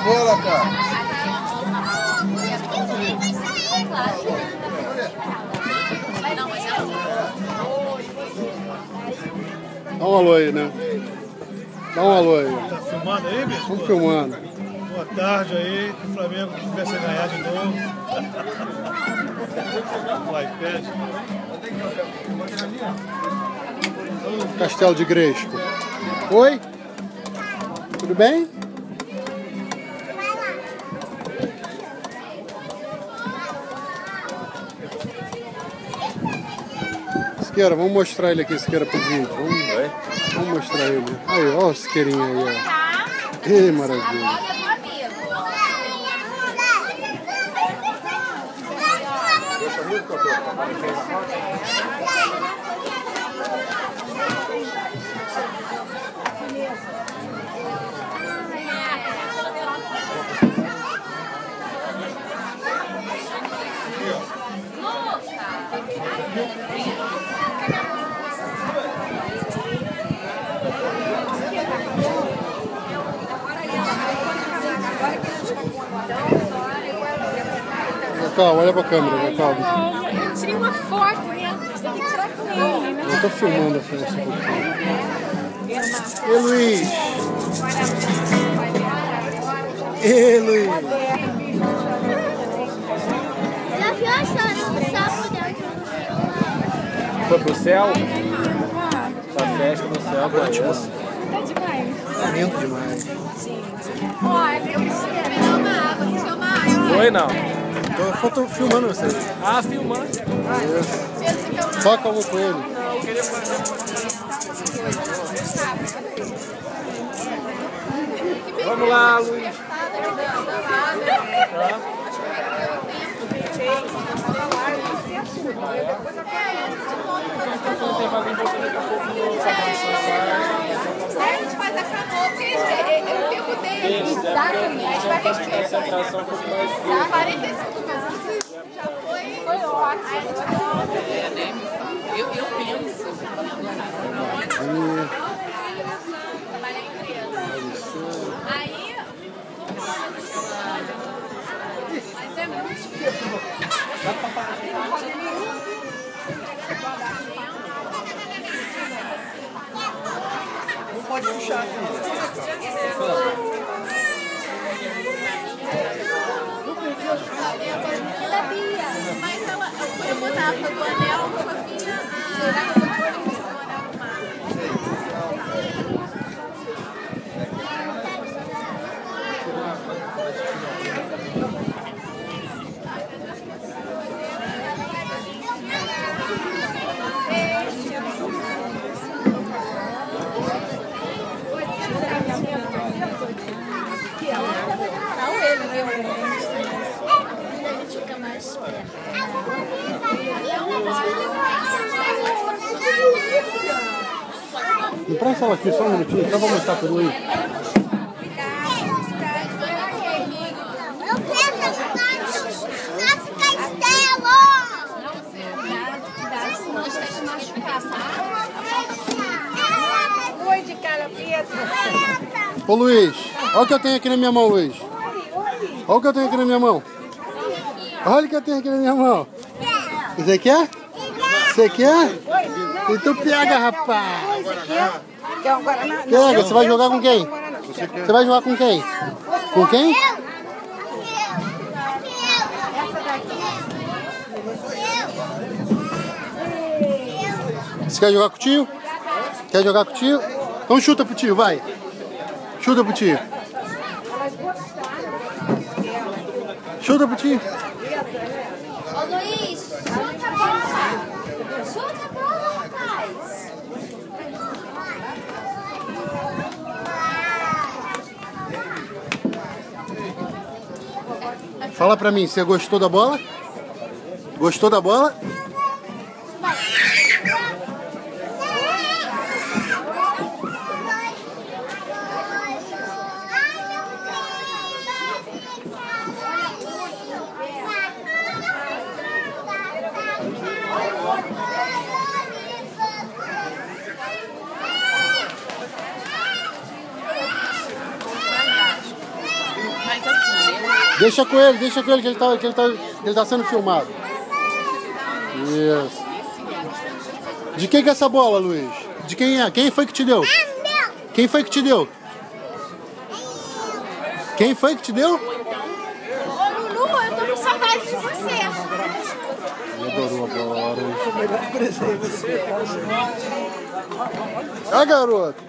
bola, cara. Dá um alô aí, né? Dá um alô aí. Tá filmando aí, bicho? Estamos filmando. Boa tarde aí, que o Flamengo comece a ganhar de novo. O iPad. Castelo de Gresco. Oi? Tudo bem? Siqueira, vamos mostrar ele aqui, Siqueira, pro vídeo. Vamos mostrar ele. Aí, ó o Siqueirinho aí, ó. Ih, maravilha. Cacau, olha pra câmera, Cacau. Tirei uma foto, né? Você tem que tirar com ele, né? Eu tô filmando a festa um pouquinho. Ei, Luiz! Ei, Luiz! Já viu a história do sapo dentro do celular? Foi pro céu? Essa festa no céu, Ótimo. Tá demais. Tá lindo demais. Olha, eu preciso pegar uma água. Você quer uma água? Foi não? Tô filmando você. Ah, filmando. Só como com ele. Vamos lá, Luiz. A gente faz a canoa, porque o tempo dele. Exatamente. A gente vai respeitar. 45 minutos já foi. Foi ótimo. Eu penso. Trabalhei em empresa. Aí. Mas é muito difícil. Não pode puxar, filha. Ela é Bia. Mas ela, eu botava do anel, só vinha Empresta ela aqui só um minutinho, só pra mostrar pro Luiz. Eu quero nosso castelo! cuidado, senão você vai se machucar, sabe? Oi de cara preta. Ô Luiz, olha o que eu tenho aqui na minha mão, Luiz. Olha o que eu tenho aqui na minha mão. Olha o que eu tenho aqui na minha mão. Você quer? Você quer? Então pega, rapaz. Quer um Guaraná? Pega, você vai jogar com quem? Você vai jogar com quem? Com quem? Você quer jogar com o tio? Quer jogar com o tio? Então chuta pro tio, vai. Chuta pro tio. Chuta pro tio. Ô Luiz, chuta a bola! Chuta a bola, rapaz! Fala pra mim, você gostou da bola? Gostou da bola? Mas Deixa com ele que ele tá sendo filmado. Isso. De quem que é essa bola, Luiz? De quem é? Quem foi que te deu? Quem foi que te deu? Quem foi que te deu? Ô, Lulu, eu tô com saudade de você. Ele adorou a bola. Ah, garoto.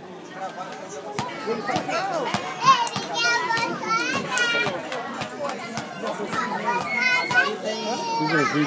Fiz um vídeo.